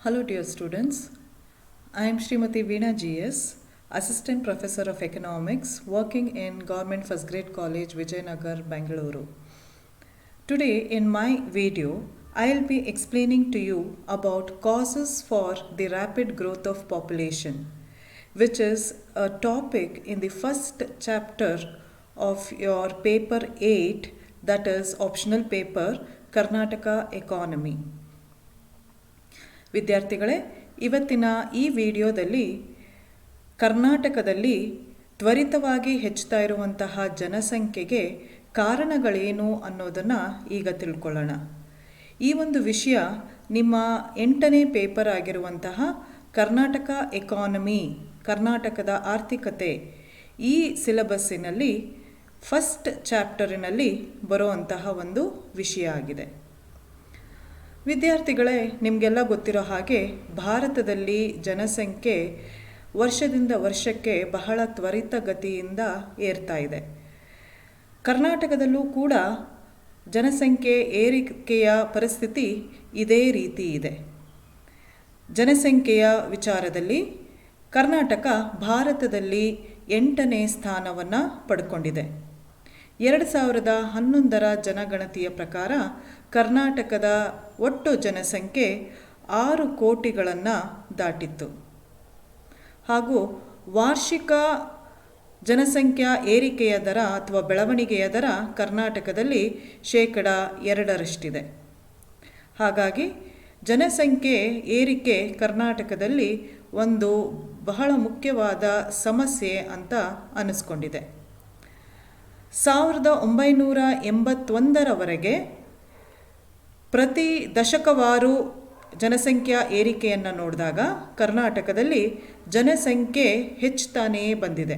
Hello dear students, I am Srimati Veena GS, Assistant Professor of Economics working in Government First Grade College, Vijayanagar, Bangalore. Today in my video, I will be explaining to you about causes for the rapid growth of population, which is a topic in the first chapter of your paper 8, that is optional paper, Karnataka Economy. ವಿದ್ಯಾರ್ಥಿಗಳೇ, ಇವತ್ತಿನ ಈ ವಿಡಿಯೋದಲ್ಲಿ ಕರ್ನಾಟಕದಲ್ಲಿ ತ್ವರಿತವಾಗಿ ಹೆಚ್ಚುತ್ತಾ ಇರುವಂತಹ ಜನಸಂಖ್ಯೆಗೆ ಕಾರಣಗಳೇನು ಅನ್ನೋದನ್ನು ಈಗ ತಿಳ್ಕೊಳ್ಳೋಣ. ಈ ಒಂದು ವಿಷಯ ನಿಮ್ಮ 8ನೇ ಪೇಪರ್ ಆಗಿರುವಂತಹ ಕರ್ನಾಟಕ ಎಕಾನಮಿ, ಕರ್ನಾಟಕದ ಆರ್ಥಿಕತೆ ಈ ಸಿಲೆಬಸ್ಸಿನಲ್ಲಿ ಫಸ್ಟ್ ಚಾಪ್ಟರಿನಲ್ಲಿ ಬರುವಂತಹ ಒಂದು ವಿಷಯ ಆಗಿದೆ. ವಿದ್ಯಾರ್ಥಿಗಳೇ, ನಿಮಗೆಲ್ಲ ಗೊತ್ತಿರೋ ಹಾಗೆ ಭಾರತದಲ್ಲಿ ಜನಸಂಖ್ಯೆ ವರ್ಷದಿಂದ ವರ್ಷಕ್ಕೆ ಬಹಳ ತ್ವರಿತಗತಿಯಿಂದ ಏರ್ತಾ ಇದೆ. ಕರ್ನಾಟಕದಲ್ಲೂ ಕೂಡ ಜನಸಂಖ್ಯೆ ಏರಿಕೆಯ ಪರಿಸ್ಥಿತಿ ಇದೇ ರೀತಿ ಇದೆ. ಜನಸಂಖ್ಯೆಯ ವಿಚಾರದಲ್ಲಿ ಕರ್ನಾಟಕ ಭಾರತದಲ್ಲಿ 8ನೇ ಸ್ಥಾನವನ್ನು ಪಡ್ಕೊಂಡಿದೆ. 2011ರ ಜನಗಣತಿಯ ಪ್ರಕಾರ ಕರ್ನಾಟಕದ ಒಟ್ಟು ಜನಸಂಖ್ಯೆ 6 ಕೋಟಿಗಳನ್ನು ದಾಟಿತ್ತು. ಹಾಗೂ ವಾರ್ಷಿಕ ಜನಸಂಖ್ಯಾ ಏರಿಕೆಯ ದರ ಅಥವಾ ಬೆಳವಣಿಗೆಯ ದರ ಕರ್ನಾಟಕದಲ್ಲಿ 2%. ಹಾಗಾಗಿ ಜನಸಂಖ್ಯೆ ಏರಿಕೆ ಕರ್ನಾಟಕದಲ್ಲಿ ಒಂದು ಬಹಳ ಮುಖ್ಯವಾದ ಸಮಸ್ಯೆ ಅಂತ ಅನಿಸ್ಕೊಂಡಿದೆ. 1981ರವರೆಗೆ ಪ್ರತಿ ದಶಕವಾರು ಜನಸಂಖ್ಯಾ ಏರಿಕೆಯನ್ನು ನೋಡಿದಾಗ ಕರ್ನಾಟಕದಲ್ಲಿ ಜನಸಂಖ್ಯೆ ಹೆಚ್ಚುತ್ತಾನೇ ಬಂದಿದೆ.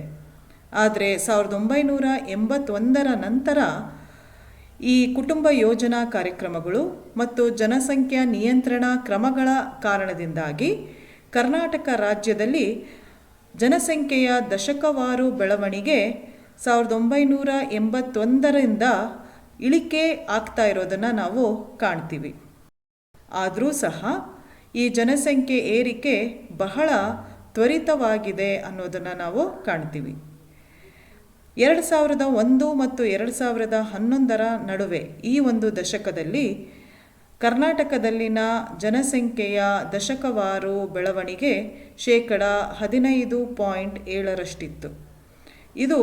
ಆದರೆ 1981ರ ನಂತರ ಈ ಕುಟುಂಬ ಯೋಜನಾ ಕಾರ್ಯಕ್ರಮಗಳು ಮತ್ತು ಜನಸಂಖ್ಯಾ ನಿಯಂತ್ರಣ ಕ್ರಮಗಳ ಕಾರಣದಿಂದಾಗಿ ಕರ್ನಾಟಕ ರಾಜ್ಯದಲ್ಲಿ ಜನಸಂಖ್ಯೆಯ ದಶಕವಾರು ಬೆಳವಣಿಗೆ 1981ರಿಂದ ಇಳಿಕೆ ಆಗ್ತಾ ಇರೋದನ್ನು ನಾವು ಕಾಣ್ತೀವಿ. ಆದರೂ ಸಹ ಈ ಜನಸಂಖ್ಯೆ ಏರಿಕೆ ಬಹಳ ತ್ವರಿತವಾಗಿದೆ ಅನ್ನೋದನ್ನು ನಾವು ಕಾಣ್ತೀವಿ. 2001 ಮತ್ತು 2011ರ ನಡುವೆ ಈ ಒಂದು ದಶಕದಲ್ಲಿ ಕರ್ನಾಟಕದಲ್ಲಿನ ಜನಸಂಖ್ಯೆಯ ದಶಕವಾರು ಬೆಳವಣಿಗೆ 15.7%. ಇದು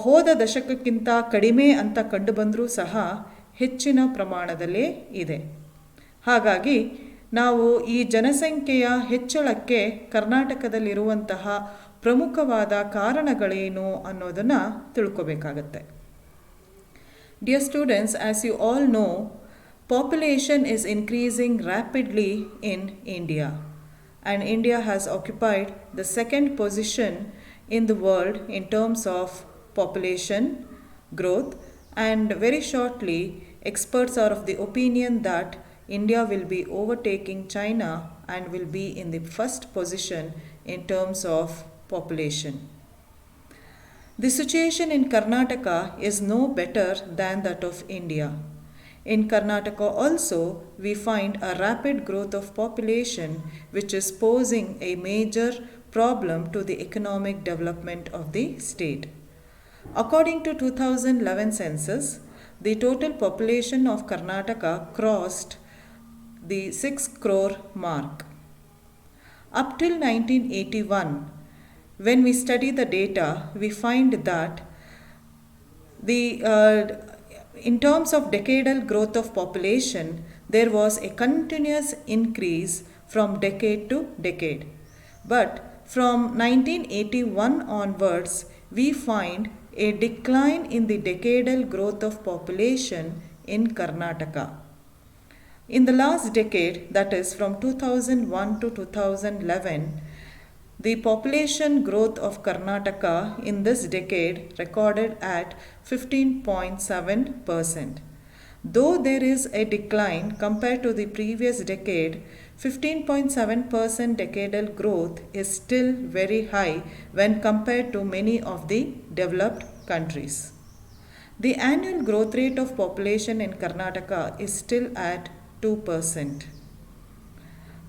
ಹೋದ ದಶಕಕ್ಕಿಂತ ಕಡಿಮೆ ಅಂತ ಕಂಡುಬಂದರೂ ಸಹ ಹೆಚ್ಚಿನ ಪ್ರಮಾಣದಲ್ಲೇ ಇದೆ. ಹಾಗಾಗಿ ನಾವು ಈ ಜನಸಂಖ್ಯೆಯ ಹೆಚ್ಚಳಕ್ಕೆ ಕರ್ನಾಟಕದಲ್ಲಿರುವಂತಹ ಪ್ರಮುಖವಾದ ಕಾರಣಗಳೇನು ಅನ್ನೋದನ್ನು ತಿಳ್ಕೋಬೇಕಾಗತ್ತೆ. Dear students, as you all know, population is increasing rapidly in India, and India has occupied the second position in the world in terms of population growth, and very shortly experts are of the opinion that India will be overtaking China and will be in the first position in terms of population. The situation in Karnataka is no better than that of India. In Karnataka also, we find a rapid growth of population which is posing a major problem to the economic development of the state. According to 2011 census, the total population of Karnataka crossed the 6 crore mark. Up till 1981, when we study the data, we find that in terms of decadal growth of population, there was a continuous increase from decade to decade. But from 1981 onwards, we find a decline in the decadal growth of population in Karnataka. In the last decade, that is from 2001 to 2011, the population growth of Karnataka in this decade recorded at 15.7%. Though there is a decline compared to the previous decade, 15.7% decadal growth is still very high when compared to many of the developed countries. The annual growth rate of population in Karnataka is still at 2%.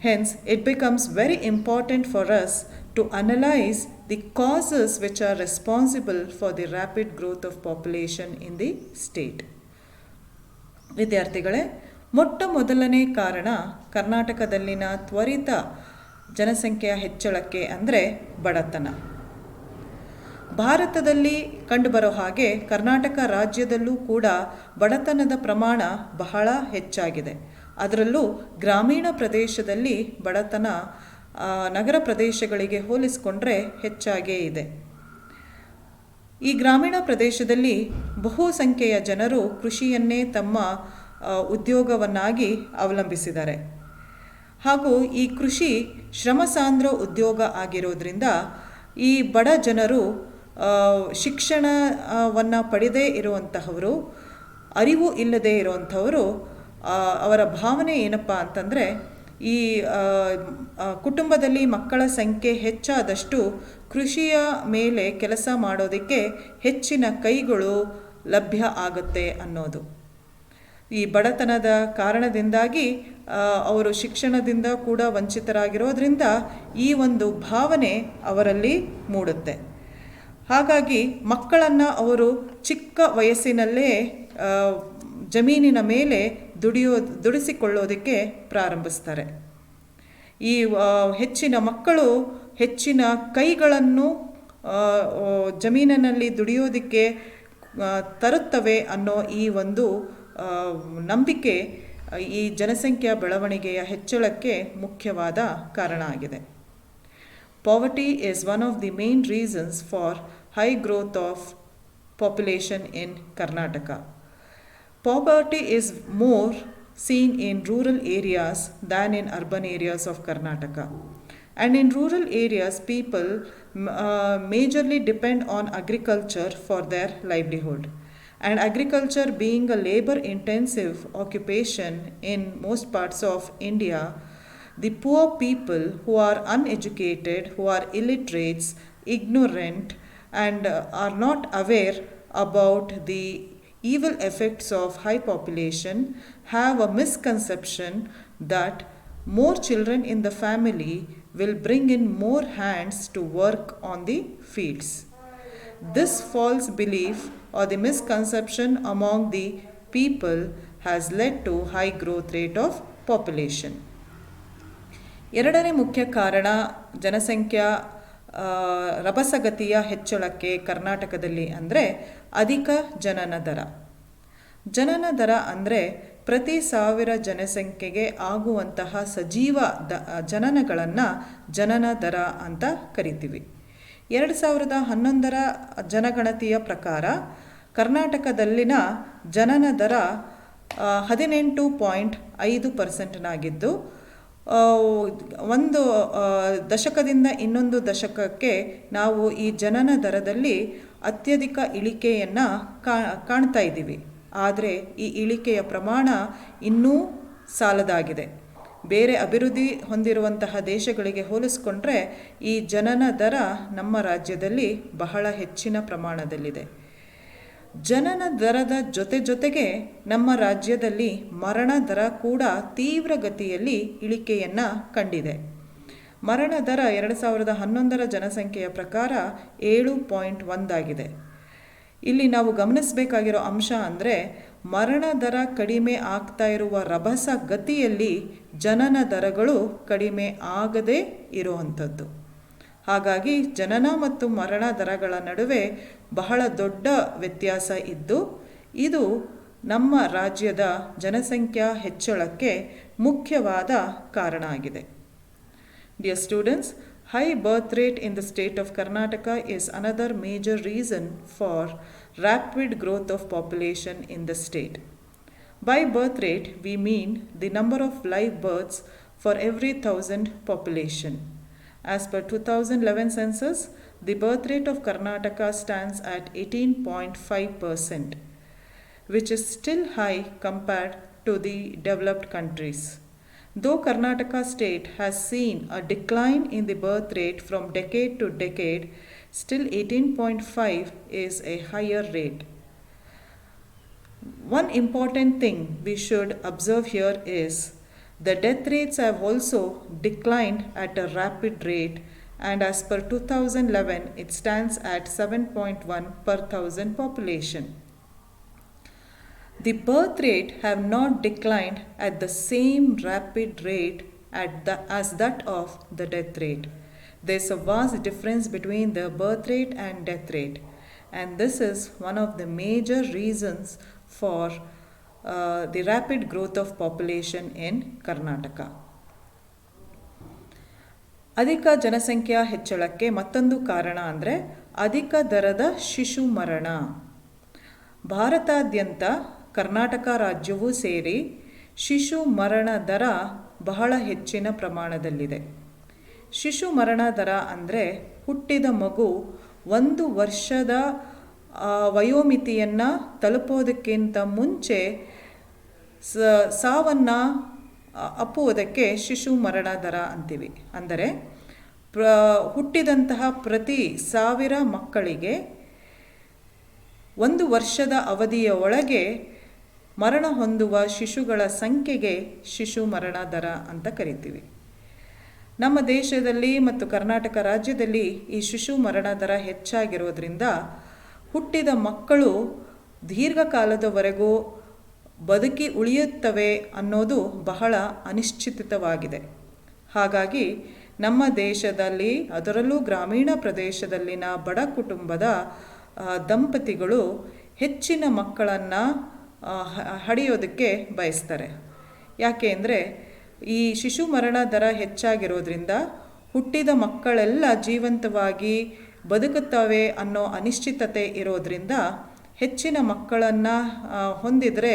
Hence, it becomes very important for us to analyze the causes which are responsible for the rapid growth of population in the state. ವಿದ್ಯಾರ್ಥಿಗಳೇ, ಮೊಟ್ಟ ಮೊದಲನೇ ಕಾರಣ ಕರ್ನಾಟಕದಲ್ಲಿನ ತ್ವರಿತ ಜನಸಂಖ್ಯೆಯ ಹೆಚ್ಚಳಕ್ಕೆ ಅಂದರೆ ಬಡತನ. ಭಾರತದಲ್ಲಿ ಕಂಡುಬರೋ ಹಾಗೆ ಕರ್ನಾಟಕ ರಾಜ್ಯದಲ್ಲೂ ಕೂಡ ಬಡತನದ ಪ್ರಮಾಣ ಬಹಳ ಹೆಚ್ಚಾಗಿದೆ. ಅದರಲ್ಲೂ ಗ್ರಾಮೀಣ ಪ್ರದೇಶದಲ್ಲಿ ಬಡತನ ನಗರ ಪ್ರದೇಶಗಳಿಗೆ ಹೋಲಿಸಿಕೊಂಡ್ರೆ ಹೆಚ್ಚಾಗೇ ಇದೆ. ಈ ಗ್ರಾಮೀಣ ಪ್ರದೇಶದಲ್ಲಿ ಬಹುಸಂಖ್ಯೆಯ ಜನರು ಕೃಷಿಯನ್ನೇ ತಮ್ಮ ಉದ್ಯೋಗವನ್ನಾಗಿ ಅವಲಂಬಿಸಿದ್ದಾರೆ. ಹಾಗೂ ಈ ಕೃಷಿ ಶ್ರಮಸಾಂದ್ರ ಉದ್ಯೋಗ ಆಗಿರೋದ್ರಿಂದ ಈ ಬಡ ಜನರು ಶಿಕ್ಷಣವನ್ನು ಪಡೆದೇ ಇರುವಂತಹವರು, ಅರಿವು ಇಲ್ಲದೇ ಇರುವಂಥವರು, ಅವರ ಭಾವನೆ ಏನಪ್ಪ ಅಂತಂದರೆ ಈ ಕುಟುಂಬದಲ್ಲಿ ಮಕ್ಕಳ ಸಂಖ್ಯೆ ಹೆಚ್ಚಾದಷ್ಟು ಕೃಷಿಯ ಮೇಲೆ ಕೆಲಸ ಮಾಡೋದಕ್ಕೆ ಹೆಚ್ಚಿನ ಕೈಗಳು ಲಭ್ಯ ಆಗುತ್ತೆ ಅನ್ನೋದು. ಈ ಬಡತನದ ಕಾರಣದಿಂದಾಗಿ ಅವರು ಶಿಕ್ಷಣದಿಂದ ಕೂಡ ವಂಚಿತರಾಗಿರೋದ್ರಿಂದ ಈ ಒಂದು ಭಾವನೆ ಅವರಲ್ಲಿ ಮೂಡುತ್ತೆ. ಹಾಗಾಗಿ ಮಕ್ಕಳನ್ನು ಅವರು ಚಿಕ್ಕ ವಯಸ್ಸಿನಲ್ಲೇ ಜಮೀನಿನ ಮೇಲೆ ದುಡಿಸಿಕೊಳ್ಳೋದಕ್ಕೆ ಪ್ರಾರಂಭಿಸ್ತಾರೆ. ಈ ಹೆಚ್ಚಿನ ಮಕ್ಕಳು ಹೆಚ್ಚಿನ ಕೈಗಳನ್ನು ಜಮೀನಿನಲ್ಲಿ ದುಡಿಯೋದಕ್ಕೆ ತರುತ್ತವೆ ಅನ್ನೋ ಈ ಒಂದು ನಂಬಿಕೆ ಈ ಜನಸಂಖ್ಯಾ ಬೆಳವಣಿಗೆಯ ಹೆಚ್ಚಳಕ್ಕೆ ಮುಖ್ಯವಾದ ಕಾರಣ ಆಗಿದೆ. Poverty is one of the main reasons for high growth of population in Karnataka. Poverty is more seen in rural areas than in urban areas of Karnataka. And in rural areas, people majorly depend on agriculture for their livelihood. And agriculture being a labor-intensive occupation in most parts of India, the poor people who are uneducated, who are illiterates, ignorant, and are not aware about the evil effects of high population have a misconception that more children in the family will bring in more hands to work on the fields. This false belief or the misconception among the people has led to high growth rate of population. ಎರಡನೇ ಮುಖ್ಯ ಕಾರಣ ಜನಸಂಖ್ಯಾ ರಭಸಗತಿಯ ಹೆಚ್ಚಳಕ್ಕೆ ಕರ್ನಾಟಕದಲ್ಲಿ ಅಂದರೆ ಅಧಿಕ ಜನನ ದರ. ಜನನ ದರ ಅಂದರೆ ಪ್ರತಿ 1000 ಜನಸಂಖ್ಯೆಗೆ ಆಗುವಂತಹ ಸಜೀವ ಜನನಗಳನ್ನು ಜನನ ದರ ಅಂತ ಕರಿತೀವಿ. 2011ರ ಜನಗಣತಿಯ ಪ್ರಕಾರ ಕರ್ನಾಟಕದಲ್ಲಿನ ಜನನ ದರ 18.5%ನಾಗಿದ್ದು, ಒಂದು ದಶಕದಿಂದ ಇನ್ನೊಂದು ದಶಕಕ್ಕೆ ನಾವು ಈ ಜನನ ದರದಲ್ಲಿ ಅತ್ಯಧಿಕ ಇಳಿಕೆಯನ್ನು ಕಾಣ್ತಾ ಇದ್ದೀವಿ. ಆದರೆ ಈ ಇಳಿಕೆಯ ಪ್ರಮಾಣ ಇನ್ನೂ ಸಾಲದಾಗಿದೆ. ಬೇರೆ ಅಭಿವೃದ್ಧಿ ಹೊಂದಿರುವಂತಹ ದೇಶಗಳಿಗೆ ಹೋಲಿಸಿಕೊಂಡ್ರೆ ಈ ಜನನ ದರ ನಮ್ಮ ರಾಜ್ಯದಲ್ಲಿ ಬಹಳ ಹೆಚ್ಚಿನ ಪ್ರಮಾಣದಲ್ಲಿದೆ. ಜನನ ದರದ ಜೊತೆಗೆ ನಮ್ಮ ರಾಜ್ಯದಲ್ಲಿ ಮರಣ ದರ ಕೂಡ ತೀವ್ರ ಗತಿಯಲ್ಲಿ ಇಳಿಕೆಯನ್ನು ಕಂಡಿದೆ. ಮರಣ ದರ 2011ರ ಜನಸಂಖ್ಯೆಯ ಪ್ರಕಾರ 7.1 ಆಗಿದೆ. ಇಲ್ಲಿ ನಾವು ಗಮನಿಸಬೇಕಾಗಿರೋ ಅಂಶ ಅಂದರೆ ಮರಣ ದರ ಕಡಿಮೆ ಆಗ್ತಾ ಇರುವ ರಭಸ ಗತಿಯಲ್ಲಿ ಜನನ ದರಗಳು ಕಡಿಮೆ ಆಗದೇ ಇರುವಂಥದ್ದು. ಹಾಗಾಗಿ ಜನನ ಮತ್ತು ಮರಣ ದರಗಳ ನಡುವೆ ಬಹಳ ದೊಡ್ಡ ವ್ಯತ್ಯಾಸ ಇದ್ದು ಇದು ನಮ್ಮ ರಾಜ್ಯದ ಜನಸಂಖ್ಯಾ ಹೆಚ್ಚಳಕ್ಕೆ ಮುಖ್ಯವಾದ ಕಾರಣ ಆಗಿದೆ. Dear students, high birth rate in the state of Karnataka is another major reason for rapid growth of population in the state. By birth rate, we mean the number of live births for every 1,000 population. As per 2011 census, the birth rate of Karnataka stands at 18.5%, which is still high compared to the developed countries. Though Karnataka state has seen a decline in the birth rate from decade to decade, still 18.5 is a higher rate. One important thing we should observe here is The death rates have also declined at a rapid rate, and as per 2011 it stands at 7.1 per thousand population. The birth rate have not declined at the same rapid rate as that of the death rate. There is a vast difference between the birth rate and death rate, and this is one of the major reasons for the rapid growth of population in Karnataka. ಅಧಿಕ ಜನಸಂಖ್ಯಾ ಹೆಚ್ಚಳಕ್ಕೆ ಮತ್ತೊಂದು ಕಾರಣ ಅಂದರೆ ಅಧಿಕ ದರದ ಶಿಶು ಮರಣ. ಭಾರತಾದ್ಯಂತ ಕರ್ನಾಟಕ ರಾಜ್ಯವೂ ಸೇರಿ ಶಿಶು ಮರಣ ದರ ಬಹಳ ಹೆಚ್ಚಿನ ಪ್ರಮಾಣದಲ್ಲಿದೆ. ಶಿಶು ಮರಣ ದರ ಅಂದರೆ ಹುಟ್ಟಿದ ಮಗು 1 ವರ್ಷದ ವಯೋಮಿತಿಯನ್ನು ತಲುಪೋದಕ್ಕಿಂತ ಮುಂಚೆ ಸಾವನ್ನು ಅಪ್ಪುವುದಕ್ಕೆ ಶಿಶು ಮರಣ ದರ ಅಂತೀವಿ. ಅಂದರೆ ಹುಟ್ಟಿದಂತಹ ಪ್ರತಿ 1000 ಮಕ್ಕಳಿಗೆ 1 ವರ್ಷದ ಅವಧಿಯ ಒಳಗೆ ಮರಣ ಹೊಂದುವ ಶಿಶುಗಳ ಸಂಖ್ಯೆಗೆ ಶಿಶು ಮರಣ ದರ ಅಂತ ಕರಿತೀವಿ. ನಮ್ಮ ದೇಶದಲ್ಲಿ ಮತ್ತು ಕರ್ನಾಟಕ ರಾಜ್ಯದಲ್ಲಿ ಈ ಶಿಶು ಮರಣ ದರ ಹೆಚ್ಚಾಗಿರೋದ್ರಿಂದ ಹುಟ್ಟಿದ ಮಕ್ಕಳು ದೀರ್ಘಕಾಲದವರೆಗೂ ಬದುಕಿ ಉಳಿಯುತ್ತವೆ ಅನ್ನೋದು ಬಹಳ ಅನಿಶ್ಚಿತವಾಗಿದೆ. ಹಾಗಾಗಿ ನಮ್ಮ ದೇಶದಲ್ಲಿ, ಅದರಲ್ಲೂ ಗ್ರಾಮೀಣ ಪ್ರದೇಶದಲ್ಲಿನ ಬಡ ಕುಟುಂಬದ ದಂಪತಿಗಳು ಹೆಚ್ಚಿನ ಮಕ್ಕಳನ್ನು ಹಡೆಯೋದಕ್ಕೆ ಬಯಸ್ತಾರೆ. ಯಾಕೆ ಅಂದರೆ ಈ ಶಿಶು ಮರಣ ದರ ಹೆಚ್ಚಾಗಿರೋದ್ರಿಂದ ಹುಟ್ಟಿದ ಮಕ್ಕಳೆಲ್ಲ ಜೀವಂತವಾಗಿ ಬದುಕುತ್ತವೆ ಅನ್ನೋ ಅನಿಶ್ಚಿತತೆ ಇರೋದ್ರಿಂದ ಹೆಚ್ಚಿನ ಮಕ್ಕಳನ್ನು ಹೊಂದಿದರೆ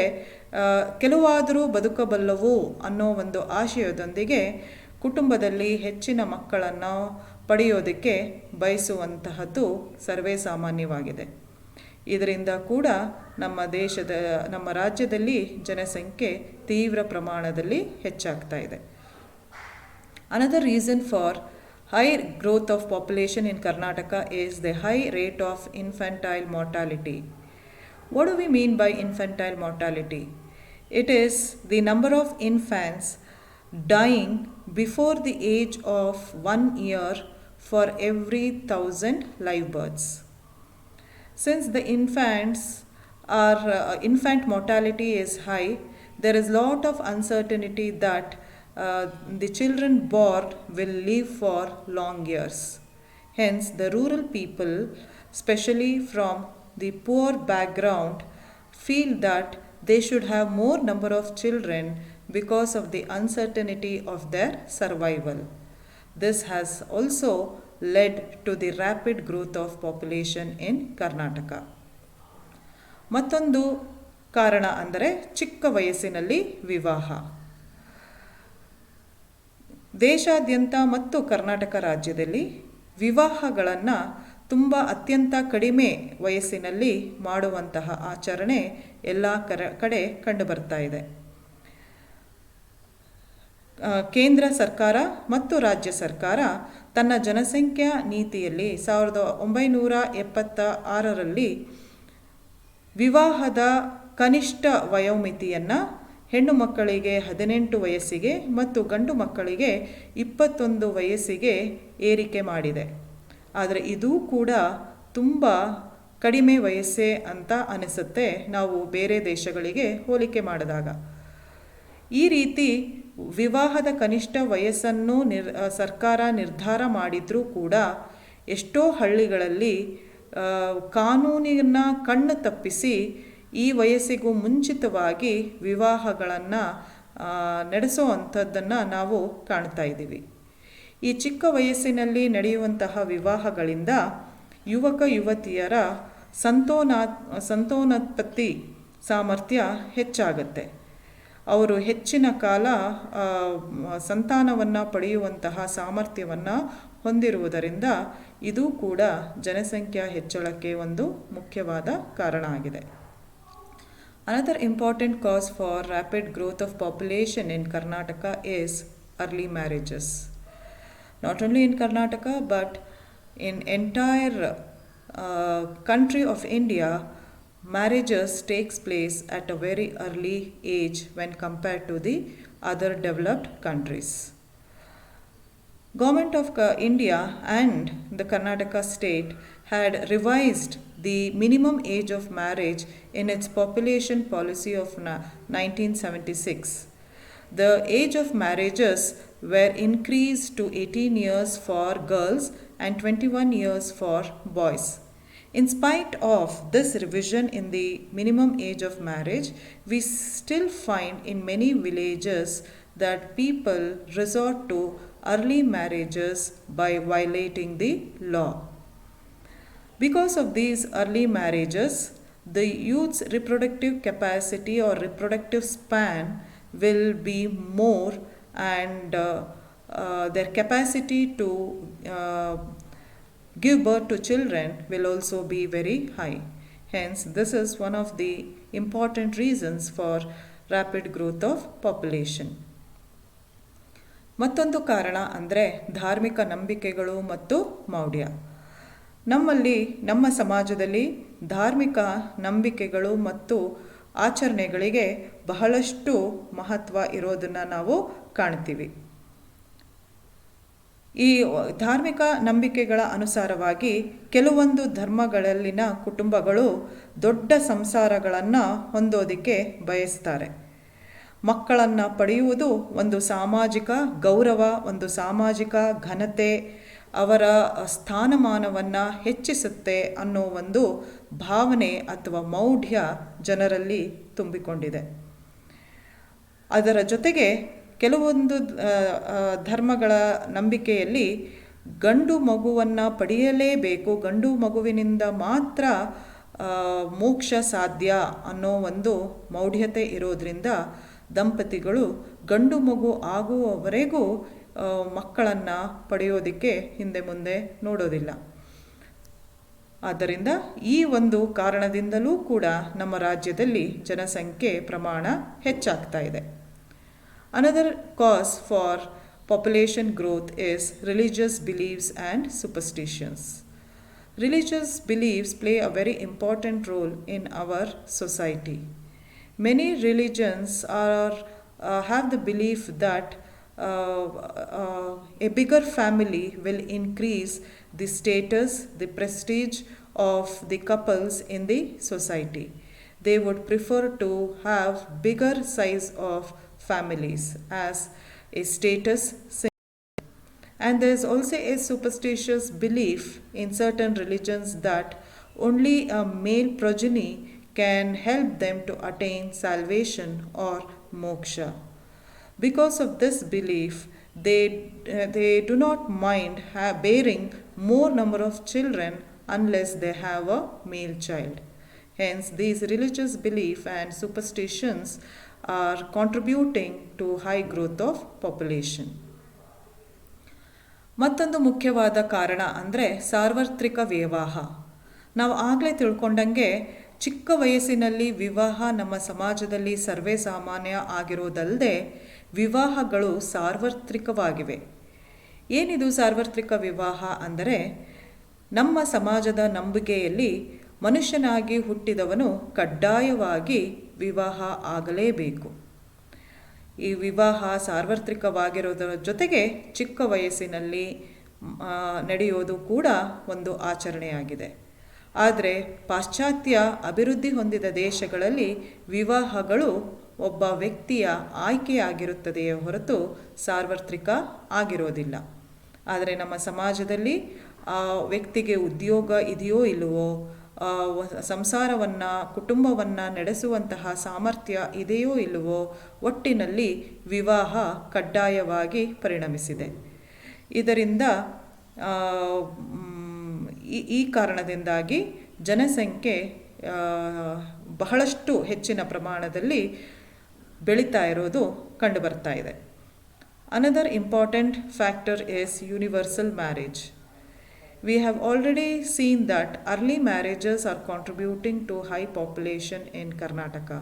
ಕೆಲವಾದರೂ ಬದುಕಬಲ್ಲವು ಅನ್ನೋ ಒಂದು ಆಶಯದೊಂದಿಗೆ ಕುಟುಂಬದಲ್ಲಿ ಹೆಚ್ಚಿನ ಮಕ್ಕಳನ್ನು ಪಡೆಯೋದಕ್ಕೆ ಬಯಸುವಂತಹದ್ದು ಸರ್ವೇ ಸಾಮಾನ್ಯವಾಗಿದೆ. ಇದರಿಂದ ಕೂಡ ನಮ್ಮ ರಾಜ್ಯದಲ್ಲಿ ಜನಸಂಖ್ಯೆ ತೀವ್ರ ಪ್ರಮಾಣದಲ್ಲಿ ಹೆಚ್ಚಾಗ್ತಾ ಇದೆ. Another reason for high growth of population in Karnataka is the high rate of infantile mortality. What do we mean by infantile mortality? It is the number of infants dying before the age of 1 year for every 1000 live births. Since the infant mortality is high, there is lot of uncertainty that the children born will live for long years. Hence, the rural people, especially from the poor background, feel that they should have more number of children because of the uncertainty of their survival. This has also led to the rapid growth of population in Karnataka. ಮತ್ತೊಂದು ಕಾರಣ ಅಂದರೆ ಚಿಕ್ಕ ವಯಸ್ಸಿನಲ್ಲಿ ವಿವಾಹ. ದೇಶಾದ್ಯಂತ ಮತ್ತು ಕರ್ನಾಟಕ ರಾಜ್ಯದಲ್ಲಿ ವಿವಾಹಗಳನ್ನು ಅತ್ಯಂತ ಕಡಿಮೆ ವಯಸ್ಸಿನಲ್ಲಿ ಮಾಡುವಂತಹ ಆಚರಣೆ ಎಲ್ಲ ಕಡೆ ಕಂಡುಬರ್ತಾ ಇದೆ. ಕೇಂದ್ರ ಸರ್ಕಾರ ಮತ್ತು ರಾಜ್ಯ ಸರ್ಕಾರ ತನ್ನ ಜನಸಂಖ್ಯಾ ನೀತಿಯಲ್ಲಿ 1976ರಲ್ಲಿ ವಿವಾಹದ ಕನಿಷ್ಠ ವಯೋಮಿತಿಯನ್ನು ಹೆಣ್ಣು ಮಕ್ಕಳಿಗೆ 18 ವಯಸ್ಸಿಗೆ ಮತ್ತು ಗಂಡು ಮಕ್ಕಳಿಗೆ 21 ವಯಸ್ಸಿಗೆ ಏರಿಕೆ ಮಾಡಿದೆ. ಆದರೆ ಇದೂ ಕೂಡ ತುಂಬ ಕಡಿಮೆ ವಯಸ್ಸೇ ಅಂತ ಅನಿಸುತ್ತೆ ನಾವು ಬೇರೆ ದೇಶಗಳಿಗೆ ಹೋಲಿಕೆ ಮಾಡಿದಾಗ. ಈ ರೀತಿ ವಿವಾಹದ ಕನಿಷ್ಠ ವಯಸ್ಸನ್ನು ಸರ್ಕಾರ ನಿರ್ಧಾರ ಮಾಡಿದರೂ ಕೂಡ ಎಷ್ಟೋ ಹಳ್ಳಿಗಳಲ್ಲಿ ಕಾನೂನಿನ ಕಣ್ಣು ತಪ್ಪಿಸಿ ಈ ವಯಸ್ಸಿಗೂ ಮುಂಚಿತವಾಗಿ ವಿವಾಹಗಳನ್ನು ನಡೆಸೋ ಅಂಥದ್ದನ್ನು ನಾವು ಕಾಣ್ತಾ ಇದ್ದೀವಿ. ಈ ಚಿಕ್ಕ ವಯಸ್ಸಿನಲ್ಲಿ ನಡೆಯುವಂತಹ ವಿವಾಹಗಳಿಂದ ಯುವಕ ಯುವತಿಯರ ಸಂತಾನೋತ್ಪತ್ತಿ ಸಾಮರ್ಥ್ಯ ಹೆಚ್ಚಾಗುತ್ತೆ. ಅವರು ಹೆಚ್ಚಿನ ಕಾಲ ಸಂತಾನವನ್ನು ಪಡೆಯುವಂತಹ ಸಾಮರ್ಥ್ಯವನ್ನು ಹೊಂದಿರುವುದರಿಂದ ಇದು ಕೂಡ ಜನಸಂಖ್ಯಾ ಹೆಚ್ಚಳಕ್ಕೆ ಒಂದು ಮುಖ್ಯವಾದ ಕಾರಣ ಆಗಿದೆ. Another important cause for rapid growth of population in Karnataka is early marriages. Not only in Karnataka but in entire country of India, marriages takes place at a very early age when compared to the other developed countries. Government of India and the Karnataka state had revised the minimum age of marriage in its population policy of 1976. The age of marriages were increased to 18 years for girls and 21 years for boys. In spite of this revision in the minimum age of marriage, we still find in many villages that people resort to early marriages by violating the law. Because of these early marriages, the youth's reproductive capacity or reproductive span will be more, and their capacity to give birth to children will also be very high. Hence, this is one of the important reasons for rapid growth of population. ಮತ್ತೊಂದು ಕಾರಣ ಅಂದರೆ ಧಾರ್ಮಿಕ ನಂಬಿಕೆಗಳು ಮತ್ತು ಮೌಢ್ಯ. ನಮ್ಮ ಸಮಾಜದಲ್ಲಿ ಧಾರ್ಮಿಕ ನಂಬಿಕೆಗಳು ಮತ್ತು ಆಚರಣೆಗಳಿಗೆ ಬಹಳಷ್ಟು ಮಹತ್ವ ಇರೋದನ್ನು ನಾವು ಕಾಣ್ತೀವಿ. ಈ ಧಾರ್ಮಿಕ ನಂಬಿಕೆಗಳ ಅನುಸಾರವಾಗಿ ಕೆಲವೊಂದು ಧರ್ಮಗಳಲ್ಲಿನ ಕುಟುಂಬಗಳು ದೊಡ್ಡ ಸಂಸಾರಗಳನ್ನು ಹೊಂದೋದಕ್ಕೆ ಬಯಸ್ತಾರೆ. ಮಕ್ಕಳನ್ನು ಪಡೆಯುವುದು ಒಂದು ಸಾಮಾಜಿಕ ಗೌರವ, ಒಂದು ಸಾಮಾಜಿಕ ಘನತೆ, ಅವರ ಸ್ಥಾನಮಾನವನ್ನು ಹೆಚ್ಚಿಸುತ್ತೆ ಅನ್ನೋ ಒಂದು ಭಾವನೆ ಅಥವಾ ಮೌಢ್ಯ ಜನರಲ್ಲಿ ತುಂಬಿಕೊಂಡಿದೆ. ಅದರ ಜೊತೆಗೆ ಕೆಲವೊಂದು ಧರ್ಮಗಳ ನಂಬಿಕೆಯಲ್ಲಿ ಗಂಡು ಮಗುವನ್ನು ಪಡೆಯಲೇಬೇಕು, ಗಂಡು ಮಗುವಿನಿಂದ ಮಾತ್ರ ಮೋಕ್ಷ ಸಾಧ್ಯ ಅನ್ನೋ ಒಂದು ಮೌಢ್ಯತೆ ಇರೋದ್ರಿಂದ ದಂಪತಿಗಳು ಗಂಡು ಮಗು ಆಗುವವರೆಗೂ ಮಕ್ಕಳನ್ನು ಪಡೆಯೋದಕ್ಕೆ ಹಿಂದೆ ಮುಂದೆ ನೋಡೋದಿಲ್ಲ. ಆದ್ದರಿಂದ ಈ ಒಂದು ಕಾರಣದಿಂದಲೂ ಕೂಡ ನಮ್ಮ ರಾಜ್ಯದಲ್ಲಿ ಜನಸಂಖ್ಯೆ ಪ್ರಮಾಣ ಹೆಚ್ಚಾಗ್ತಾ ಇದೆ. Another cause for population growth is religious beliefs and superstitions. Religious beliefs play a very important role in our society. Many religions have the belief that a bigger family will increase the status, the prestige of the couples in the society. They would prefer to have bigger size of families as a status symbol. And there is also a superstitious belief in certain religions that only a male progeny can help them to attain salvation or moksha. Because of this belief, they do not mind bearing more number of children unless they have a male child. Hence, these religious beliefs and superstitions are contributing to high growth of population. ಮತ್ತೊಂದು ಮುಖ್ಯವಾದ ಕಾರಣ ಅಂದರೆ ಸಾರ್ವತ್ರಿಕ ವಿವಾಹ. ನಾವು ಆಗಲೇ ತಿಳ್ಕೊಂಡಂಗೆ ಚಿಕ್ಕ ವಯಸ್ಸಿನಲ್ಲಿ ವಿವಾಹ ನಮ್ಮ ಸಮಾಜದಲ್ಲಿ ಸರ್ವೇ ಸಾಮಾನ್ಯ ಆಗಿರೋದಲ್ಲದೆ ವಿವಾಹಗಳು ಸಾರ್ವತ್ರಿಕವಾಗಿವೆ. ಏನಿದು ಸಾರ್ವತ್ರಿಕ ವಿವಾಹ ಅಂದರೆ, ನಮ್ಮ ಸಮಾಜದ ನಂಬಿಕೆಯಲ್ಲಿ ಮನುಷ್ಯನಾಗಿ ಹುಟ್ಟಿದವನು ಕಡ್ಡಾಯವಾಗಿ ವಿವಾಹ ಆಗಲೇಬೇಕು. ಈ ವಿವಾಹ ಸಾರ್ವತ್ರಿಕವಾಗಿರೋದರ ಜೊತೆಗೆ ಚಿಕ್ಕ ವಯಸ್ಸಿನಲ್ಲಿ ನಡೆಯೋದು ಕೂಡ ಒಂದು ಆಚರಣೆಯಾಗಿದೆ. ಆದರೆ ಪಾಶ್ಚಾತ್ಯ ಅಭಿವೃದ್ಧಿ ಹೊಂದಿದ ದೇಶಗಳಲ್ಲಿ ವಿವಾಹಗಳು ಒಬ್ಬ ವ್ಯಕ್ತಿಯ ಆಯ್ಕೆಯಾಗಿರುತ್ತದೆಯೇ ಹೊರತು ಸಾರ್ವತ್ರಿಕ ಆಗಿರೋದಿಲ್ಲ. ಆದರೆ ನಮ್ಮ ಸಮಾಜದಲ್ಲಿ ಆ ವ್ಯಕ್ತಿಗೆ ಉದ್ಯೋಗ ಇದೆಯೋ ಇಲ್ಲವೋ, ಸಂಸಾರವನ್ನು ಕುಟುಂಬವನ್ನು ನಡೆಸುವಂತಹ ಸಾಮರ್ಥ್ಯ ಇದೆಯೋ ಇಲ್ಲವೋ, ಒಟ್ಟಿನಲ್ಲಿ ವಿವಾಹ ಕಡ್ಡಾಯವಾಗಿ ಪರಿಣಮಿಸಿದೆ. ಇದರಿಂದ ಈ ಕಾರಣದಿಂದಾಗಿ ಜನಸಂಖ್ಯೆ ಬಹಳಷ್ಟು ಹೆಚ್ಚಿನ ಪ್ರಮಾಣದಲ್ಲಿ ಬೆಳೀತಾ ಇರೋದು ಕಂಡುಬರ್ತಾ ಇದೆ. Another important factor is universal marriage. We have already seen that early marriages are contributing to high population in Karnataka.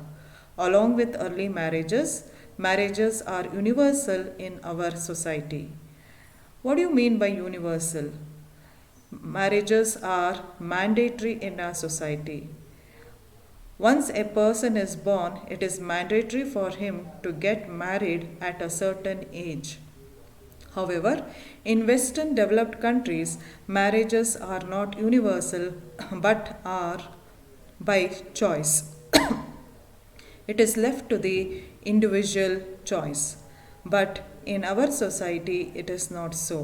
Along with early marriages are universal in our society. What do you mean by universal? Marriages are mandatory in our society. Once a person is born, it is mandatory for him to get married at a certain age. However, in Western developed countries, marriages are not universal but are by choice. It is left to the individual choice. But in our society, it is not so.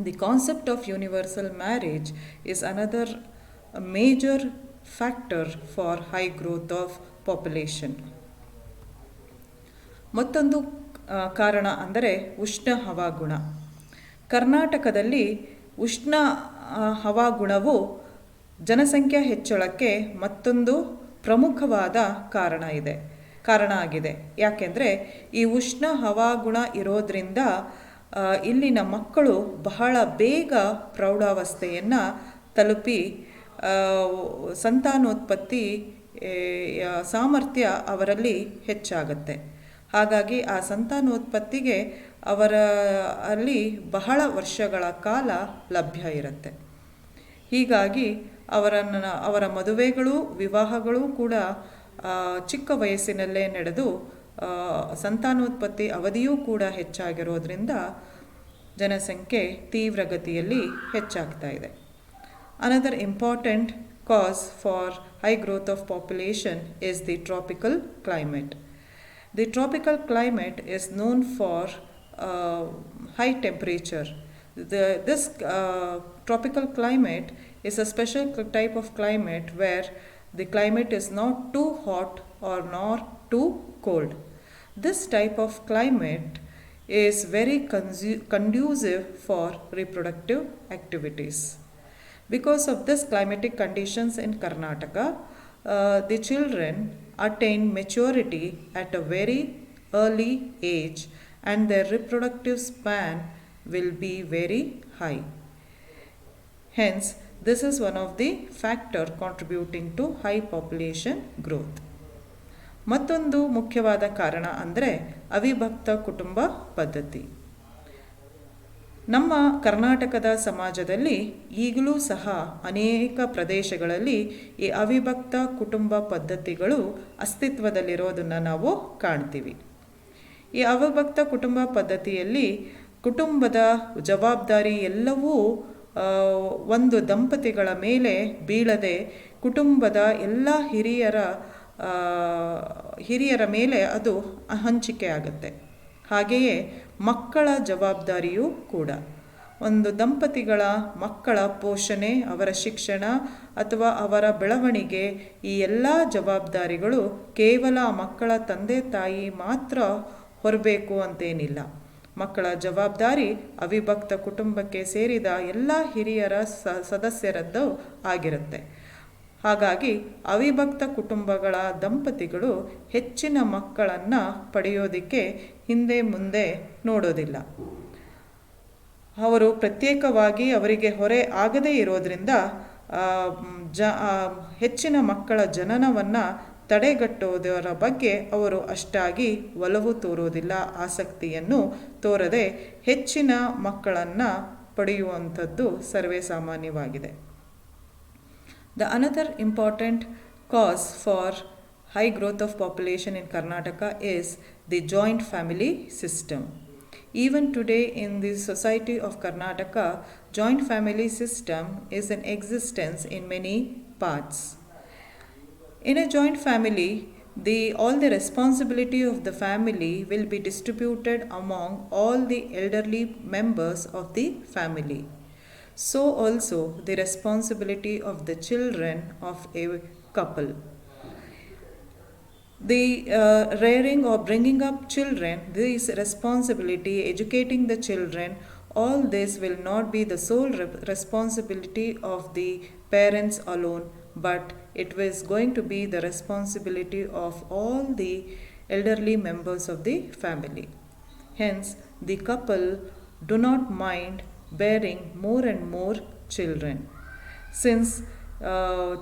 The concept of universal marriage is another major factor for high growth of population. ಮತ್ತೊಂದು ಕಾರಣ ಅಂದರೆ ಉಷ್ಣ ಹವಾಗುಣ. ಕರ್ನಾಟಕದಲ್ಲಿ ಉಷ್ಣ ಹವಾಗುಣವು ಜನಸಂಖ್ಯಾ ಹೆಚ್ಚಳಕ್ಕೆ ಮತ್ತೊಂದು ಪ್ರಮುಖವಾದ ಕಾರಣ ಆಗಿದೆ. ಯಾಕೆಂದರೆ ಈ ಉಷ್ಣ ಹವಾಗುಣ ಇರೋದರಿಂದ ಇಲ್ಲಿನ ಮಕ್ಕಳು ಬಹಳ ಬೇಗ ಪ್ರೌಢಾವಸ್ಥೆಯನ್ನು ತಲುಪಿ ಸಂತಾನೋತ್ಪತ್ತಿ ಸಾಮರ್ಥ್ಯ ಅವರಲ್ಲಿ ಹೆಚ್ಚಾಗುತ್ತೆ. ಹಾಗಾಗಿ ಆ ಸಂತಾನೋತ್ಪತ್ತಿಗೆ ಅಲ್ಲಿ ಬಹಳ ವರ್ಷಗಳ ಕಾಲ ಲಭ್ಯ ಇರುತ್ತೆ. ಹೀಗಾಗಿ ಅವರ ಮದುವೆಗಳು ವಿವಾಹಗಳು ಕೂಡ ಚಿಕ್ಕ ವಯಸ್ಸಿನಲ್ಲೇ ನಡೆದು ಸಂತಾನೋತ್ಪತ್ತಿ ಅವಧಿಯೂ ಕೂಡ ಹೆಚ್ಚಾಗಿರೋದ್ರಿಂದ ಜನಸಂಖ್ಯೆ ತೀವ್ರಗತಿಯಲ್ಲಿ ಹೆಚ್ಚಾಗ್ತಾ ಇದೆ. Another important cause for high growth of population is the tropical climate. The tropical climate is known for high temperature. This tropical climate is a special type of climate where the climate is not too hot or nor too cold. This type of climate is very conducive for reproductive activities. Because of this climatic conditions in Karnataka, the children attain maturity at a very early age and their reproductive span will be very high. Hence, this is one of the factor contributing to high population growth. ಮತ್ತೊಂದು ಮುಖ್ಯವಾದ ಕಾರಣ ಅಂದರೆ ಅವಿಭಕ್ತ ಕುಟುಂಬ ಪದ್ಧತಿ. ನಮ್ಮ ಕರ್ನಾಟಕದ ಸಮಾಜದಲ್ಲಿ ಈಗಲೂ ಸಹ ಅನೇಕ ಪ್ರದೇಶಗಳಲ್ಲಿ ಈ ಅವಿಭಕ್ತ ಕುಟುಂಬ ಪದ್ಧತಿಗಳು ಅಸ್ತಿತ್ವದಲ್ಲಿರೋದನ್ನು ನಾವು ಕಾಣ್ತೀವಿ. ಈ ಅವಿಭಕ್ತ ಕುಟುಂಬ ಪದ್ಧತಿಯಲ್ಲಿ ಕುಟುಂಬದ ಜವಾಬ್ದಾರಿ ಎಲ್ಲವೂ ಒಂದು ದಂಪತಿಗಳ ಮೇಲೆ ಬೀಳದೆ ಕುಟುಂಬದ ಎಲ್ಲ ಹಿರಿಯರ ಮೇಲೆ ಅದು ಹಂಚಿಕೆ ಆಗುತ್ತೆ. ಹಾಗೆಯೇ ಮಕ್ಕಳ ಜವಾಬ್ದಾರಿಯೂ ಕೂಡ ಒಂದು ದಂಪತಿಗಳ ಮಕ್ಕಳ ಪೋಷಣೆ, ಅವರ ಶಿಕ್ಷಣ ಅಥವಾ ಅವರ ಬೆಳವಣಿಗೆ, ಈ ಎಲ್ಲ ಜವಾಬ್ದಾರಿಗಳು ಕೇವಲ ಮಕ್ಕಳ ತಂದೆ ತಾಯಿ ಮಾತ್ರ ಹೊರಬೇಕು ಅಂತೇನಿಲ್ಲ. ಮಕ್ಕಳ ಜವಾಬ್ದಾರಿ ಅವಿಭಕ್ತ ಕುಟುಂಬಕ್ಕೆ ಸೇರಿದ ಎಲ್ಲ ಹಿರಿಯರ ಸದಸ್ಯರದ್ದು ಆಗಿರುತ್ತೆ. ಹಾಗಾಗಿ ಅವಿಭಕ್ತ ಕುಟುಂಬಗಳ ದಂಪತಿಗಳು ಹೆಚ್ಚಿನ ಮಕ್ಕಳನ್ನು ಪಡೆಯೋದಕ್ಕೆ ಹಿಂದೆ ಮುಂದೆ ನೋಡೋದಿಲ್ಲ. ಅವರು ಪ್ರತ್ಯೇಕವಾಗಿ ಅವರಿಗೆ ಹೊರೆ ಆಗದೇ ಇರೋದ್ರಿಂದ ಹೆಚ್ಚಿನ ಮಕ್ಕಳ ಜನನವನ್ನು ತಡೆಗಟ್ಟೋದರ ಬಗ್ಗೆ ಅವರು ಅಷ್ಟಾಗಿ ಒಲವು ತೋರೋದಿಲ್ಲ, ಆಸಕ್ತಿಯನ್ನು ತೋರದೆ ಹೆಚ್ಚಿನ ಮಕ್ಕಳನ್ನು ಪಡೆಯುವಂಥದ್ದು ಸರ್ವೇ ಸಾಮಾನ್ಯವಾಗಿದೆ. The another important cause for high growth of population in Karnataka is the joint family system. Even today in the society of Karnataka, joint family system is in existence in many parts. In a joint family, all the responsibility of the family will be distributed among all the elderly members of the family. So also the responsibility of the children of a couple. The rearing or bringing up children, this responsibility, educating the children, all this will not be the sole responsibility of the parents alone, but it is going to be the responsibility of all the elderly members of the family. Hence, the couple do not mind bearing more and more children. Since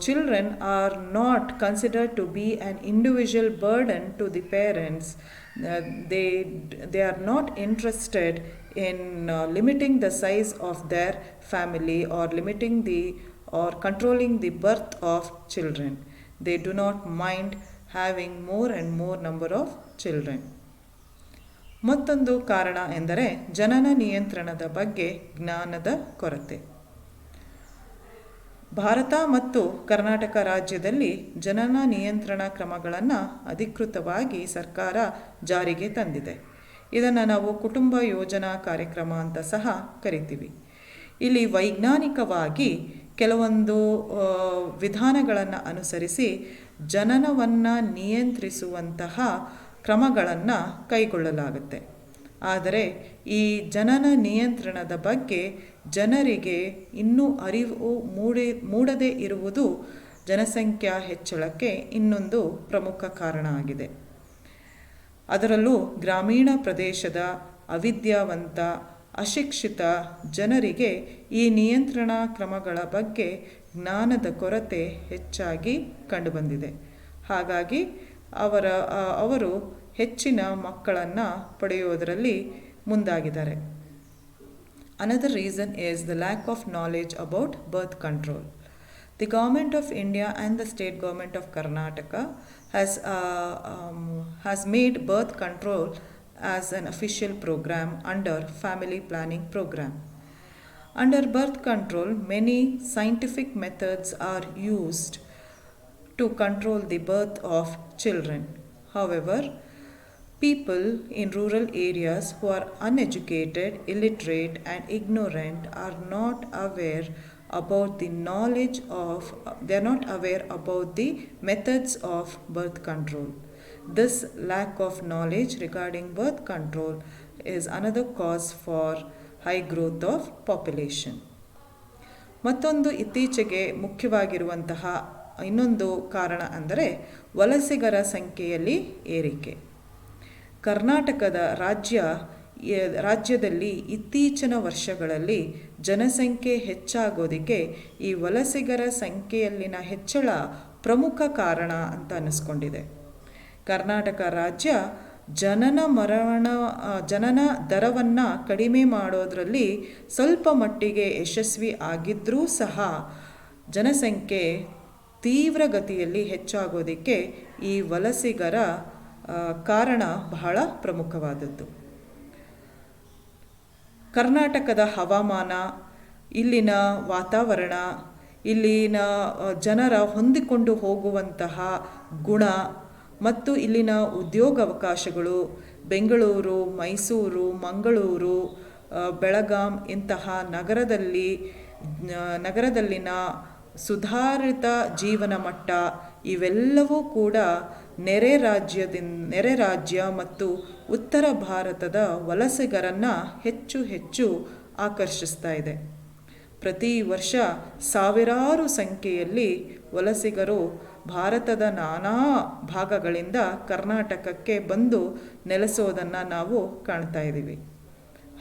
children are not considered to be an individual burden to the parents, they are not interested in limiting the size of their family or limiting or controlling the birth of children. They do not mind having more and more number of children. ಮತ್ತೊಂದು ಕಾರಣ ಎಂದರೆ ಜನನ ನಿಯಂತ್ರಣದ ಬಗ್ಗೆ ಜ್ಞಾನದ ಕೊರತೆ. ಭಾರತ ಮತ್ತು ಕರ್ನಾಟಕ ರಾಜ್ಯದಲ್ಲಿ ಜನನ ನಿಯಂತ್ರಣ ಕ್ರಮಗಳನ್ನು ಅಧಿಕೃತವಾಗಿ ಸರ್ಕಾರ ಜಾರಿಗೆ ತಂದಿದೆ. ಇದನ್ನು ನಾವು ಕುಟುಂಬ ಯೋಜನಾ ಕಾರ್ಯಕ್ರಮ ಅಂತ ಸಹ ಕರಿತೀವಿ. ಇಲ್ಲಿ ವೈಜ್ಞಾನಿಕವಾಗಿ ಕೆಲವೊಂದು ವಿಧಾನಗಳನ್ನು ಅನುಸರಿಸಿ ಜನನವನ್ನು ನಿಯಂತ್ರಿಸುವಂತಹ ಕ್ರಮಗಳನ್ನು ಕೈಗೊಳ್ಳಲಾಗುತ್ತೆ. ಆದರೆ ಈ ಜನನ ನಿಯಂತ್ರಣದ ಬಗ್ಗೆ ಜನರಿಗೆ ಇನ್ನೂ ಅರಿವು ಮೂಡದೇ ಇರುವುದು ಜನಸಂಖ್ಯಾ ಹೆಚ್ಚಳಕ್ಕೆ ಇನ್ನೊಂದು ಪ್ರಮುಖ ಕಾರಣ ಆಗಿದೆ. ಅದರಲ್ಲೂ ಗ್ರಾಮೀಣ ಪ್ರದೇಶದ ಅವಿದ್ಯಾವಂತ ಅಶಿಕ್ಷಿತ ಜನರಿಗೆ ಈ ನಿಯಂತ್ರಣ ಕ್ರಮಗಳ ಬಗ್ಗೆ ಜ್ಞಾನದ ಕೊರತೆ ಹೆಚ್ಚಾಗಿ ಕಂಡುಬಂದಿದೆ. ಹಾಗಾಗಿ ಅವರು ಹೆಚ್ಚಿನ ಮಕ್ಕಳನ್ನು ಪಡೆಯೋದರಲ್ಲಿ ಮುಂದಾಗಿದ್ದಾರೆ. Another reason is the lack of knowledge about birth control. The Government of India and the State Government of Karnataka has made birth control as an official program under Family Planning Program. Under birth control, many scientific methods are used to control the birth of children. However, people in rural areas who are uneducated, illiterate and ignorant are not aware about the methods of birth control. This lack of knowledge regarding birth control is another cause for high growth of population. ಮತ್ತೊಂದು ಇತ್ತೀಚೆಗೆ ಮುಖ್ಯವಾಗಿರುವಂತಹ ಇನ್ನೊಂದು ಕಾರಣ ಅಂದರೆ ವಲಸಿಗರ ಸಂಖ್ಯೆಯಲ್ಲಿ ಏರಿಕೆ. ಕರ್ನಾಟಕದ ರಾಜ್ಯದಲ್ಲಿ ಇತ್ತೀಚಿನ ವರ್ಷಗಳಲ್ಲಿ ಜನಸಂಖ್ಯೆ ಹೆಚ್ಚಾಗೋದಕ್ಕೆ ಈ ವಲಸಿಗರ ಸಂಖ್ಯೆಯಲ್ಲಿನ ಹೆಚ್ಚಳ ಪ್ರಮುಖ ಕಾರಣ ಅಂತ ಅನ್ನಿಸ್ಕೊಂಡಿದೆ. ಕರ್ನಾಟಕ ರಾಜ್ಯ ಜನನ ದರವನ್ನು ಕಡಿಮೆ ಮಾಡೋದರಲ್ಲಿ ಸ್ವಲ್ಪ ಮಟ್ಟಿಗೆ ಯಶಸ್ವಿ ಆಗಿದ್ದರೂ ಸಹ ಜನಸಂಖ್ಯೆ ತೀವ್ರಗತಿಯಲ್ಲಿ ಹೆಚ್ಚಾಗೋದಕ್ಕೆ ಈ ವಲಸಿಗರ ಕಾರಣ ಬಹಳ ಪ್ರಮುಖವಾದದ್ದು. ಕರ್ನಾಟಕದ ಹವಾಮಾನ, ಇಲ್ಲಿನ ವಾತಾವರಣ, ಇಲ್ಲಿನ ಜನರ ಹೊಂದಿಕೊಂಡು ಹೋಗುವಂತಹ ಗುಣ ಮತ್ತು ಇಲ್ಲಿನ ಉದ್ಯೋಗಾವಕಾಶಗಳು ಬೆಂಗಳೂರು, ಮೈಸೂರು, ಮಂಗಳೂರು, ಬೆಳಗಾಂ ಇಂತಹ ನಗರದಲ್ಲಿನ ಸುಧಾರಿತ ಜೀವನ ಮಟ್ಟ ಇವೆಲ್ಲವೂ ಕೂಡ ನೆರೆ ರಾಜ್ಯ ಮತ್ತು ಉತ್ತರ ಭಾರತದ ವಲಸಿಗರನ್ನು ಹೆಚ್ಚು ಆಕರ್ಷಿಸ್ತಾ ಇದೆ. ಪ್ರತಿ ವರ್ಷ ಸಾವಿರಾರು ಸಂಖ್ಯೆಯಲ್ಲಿ ವಲಸಿಗರು ಭಾರತದ ನಾನಾ ಭಾಗಗಳಿಂದ ಕರ್ನಾಟಕಕ್ಕೆ ಬಂದು ನೆಲೆಸೋದನ್ನು ನಾವು ಕಾಣ್ತಾ ಇದ್ದೀವಿ.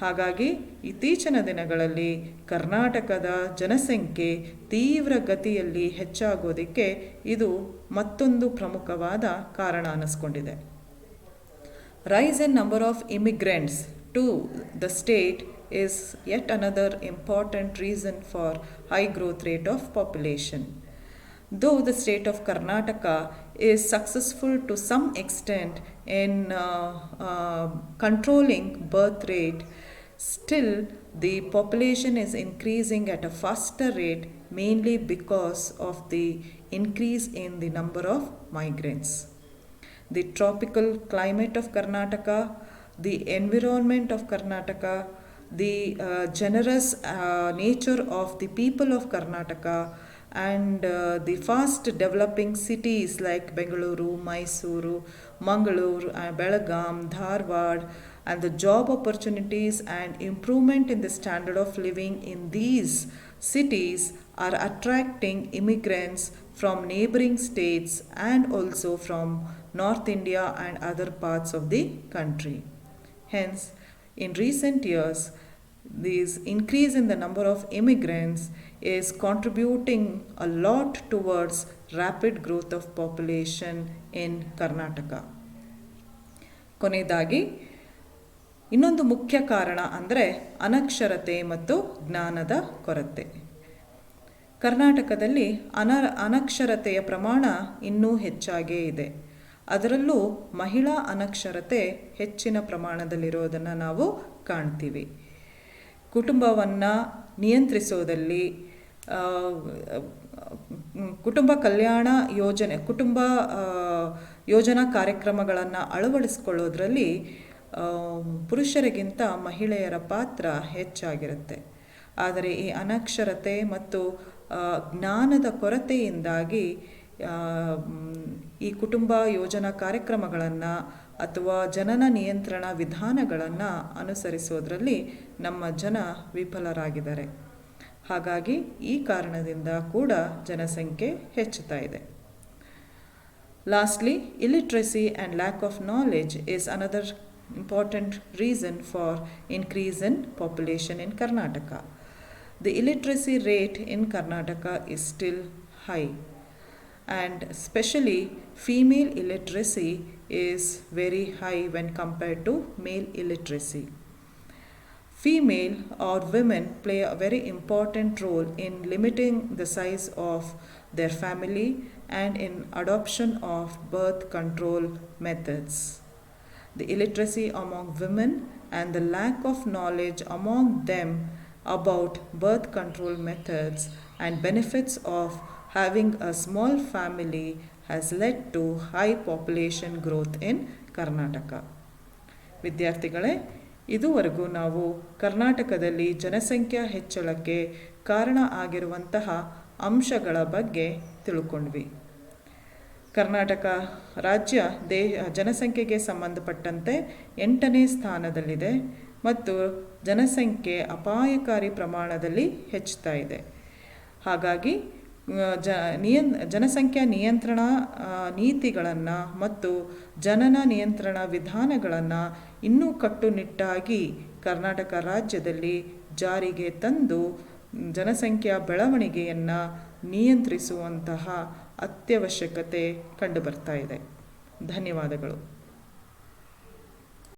ಹಾಗಾಗಿ ಇತ್ತೀಚಿನ ದಿನಗಳಲ್ಲಿ ಕರ್ನಾಟಕದ ಜನಸಂಖ್ಯೆ ತೀವ್ರ ಗತಿಯಲ್ಲಿ ಹೆಚ್ಚಾಗೋದಕ್ಕೆ ಇದು ಮತ್ತೊಂದು ಪ್ರಮುಖವಾದ ಕಾರಣ ಅನ್ನಿಸ್ಕೊಂಡಿದೆ. Rise in number of immigrants to the state is yet another important reason for high growth rate of population. Though the state of Karnataka is successful to some extent in controlling birth rate, still the population is increasing at a faster rate, mainly because of the increase in the number of migrants. The tropical climate of Karnataka, the environment of Karnataka, the generous nature of the people of Karnataka, and the fast developing cities like Bengaluru, Mysuru, Mangalore, Belgaum, Dharwad, and the job opportunities and improvement in the standard of living in these cities are attracting immigrants from neighboring states and also from North India and other parts of the country. Hence, in recent years, this increase in the number of immigrants is contributing a lot towards rapid growth of population in Karnataka. ಕೊನೆಯದಾಗಿ ಇನ್ನೊಂದು ಮುಖ್ಯ ಕಾರಣ ಅಂದರೆ ಅನಕ್ಷರತೆ ಮತ್ತು ಜ್ಞಾನದ ಕೊರತೆ. ಕರ್ನಾಟಕದಲ್ಲಿ ಅನಕ್ಷರತೆಯ ಪ್ರಮಾಣ ಇನ್ನೂ ಹೆಚ್ಚಾಗೇ ಇದೆ. ಅದರಲ್ಲೂ ಮಹಿಳಾ ಅನಕ್ಷರತೆ ಹೆಚ್ಚಿನ ಪ್ರಮಾಣದಲ್ಲಿರೋದನ್ನು ನಾವು ಕಾಣ್ತೀವಿ. ಕುಟುಂಬವನ್ನು ನಿಯಂತ್ರಿಸೋದಲ್ಲಿ ಕುಟುಂಬ ಕಲ್ಯಾಣ ಯೋಜನಾ ಕಾರ್ಯಕ್ರಮಗಳನ್ನು ಅಳವಡಿಸ್ಕೊಳ್ಳೋದ್ರಲ್ಲಿ ಪುರುಷರಿಗಿಂತ ಮಹಿಳೆಯರ ಪಾತ್ರ ಹೆಚ್ಚಾಗಿರುತ್ತೆ. ಆದರೆ ಈ ಅನಕ್ಷರತೆ ಮತ್ತು ಜ್ಞಾನದ ಕೊರತೆಯಿಂದಾಗಿ ಈ ಕುಟುಂಬ ಯೋಜನಾ ಕಾರ್ಯಕ್ರಮಗಳನ್ನು ಅಥವಾ ಜನನ ನಿಯಂತ್ರಣ ವಿಧಾನಗಳನ್ನು ಅನುಸರಿಸೋದ್ರಲ್ಲಿ ನಮ್ಮ ಜನ ವಿಫಲರಾಗಿದ್ದಾರೆ. ಹಾಗಾಗಿ ಈ ಕಾರಣದಿಂದ ಕೂಡ ಜನಸಂಖ್ಯೆ ಹೆಚ್ಚುತ್ತಾ ಇದೆ. Lastly, illiteracy and lack of knowledge is another important reason for increase in population in Karnataka. The illiteracy rate in Karnataka is still high, and especially female illiteracy is very high when compared to male illiteracy. Female or women play a very important role in limiting the size of their family and in adoption of birth control methods. The illiteracy among women and the lack of knowledge among them about birth control methods and benefits of having a small family has led to high population growth in Karnataka. ವಿದ್ಯಾರ್ಥಿಗಳೇ, ಇದುವರೆಗೂ ನಾವು ಕರ್ನಾಟಕದಲ್ಲಿ ಜನಸಂಖ್ಯಾ ಹೆಚ್ಚಳಕ್ಕೆ ಕಾರಣ ಆಗಿರುವಂತಹ ಅಂಶಗಳ ಬಗ್ಗೆ ತಿಳ್ಕೊಂಡ್ವಿ. ಕರ್ನಾಟಕ ರಾಜ್ಯ ಜನಸಂಖ್ಯೆಗೆ ಸಂಬಂಧಪಟ್ಟಂತೆ 8ನೇ ಸ್ಥಾನದಲ್ಲಿದೆ ಮತ್ತು ಜನಸಂಖ್ಯೆ ಅಪಾಯಕಾರಿ ಪ್ರಮಾಣದಲ್ಲಿ ಹೆಚ್ಚುತ್ತಾ ಇದೆ. ಹಾಗಾಗಿ ಜನಸಂಖ್ಯಾ ನಿಯಂತ್ರಣ ನೀತಿಗಳನ್ನು ಮತ್ತು ಜನನ ನಿಯಂತ್ರಣ ವಿಧಾನಗಳನ್ನು ಇನ್ನೂ ಕಟ್ಟುನಿಟ್ಟಾಗಿ ಕರ್ನಾಟಕ ರಾಜ್ಯದಲ್ಲಿ ಜಾರಿಗೆ ತಂದು ಜನಸಂಖ್ಯಾ ಬೆಳವಣಿಗೆಯನ್ನು ನಿಯಂತ್ರಿಸುವಂತಹ ಅತ್ಯವಶ್ಯಕತೆ ಕಂಡುಬರ್ತಾ ಇದೆ. ಧನ್ಯವಾದಗಳು.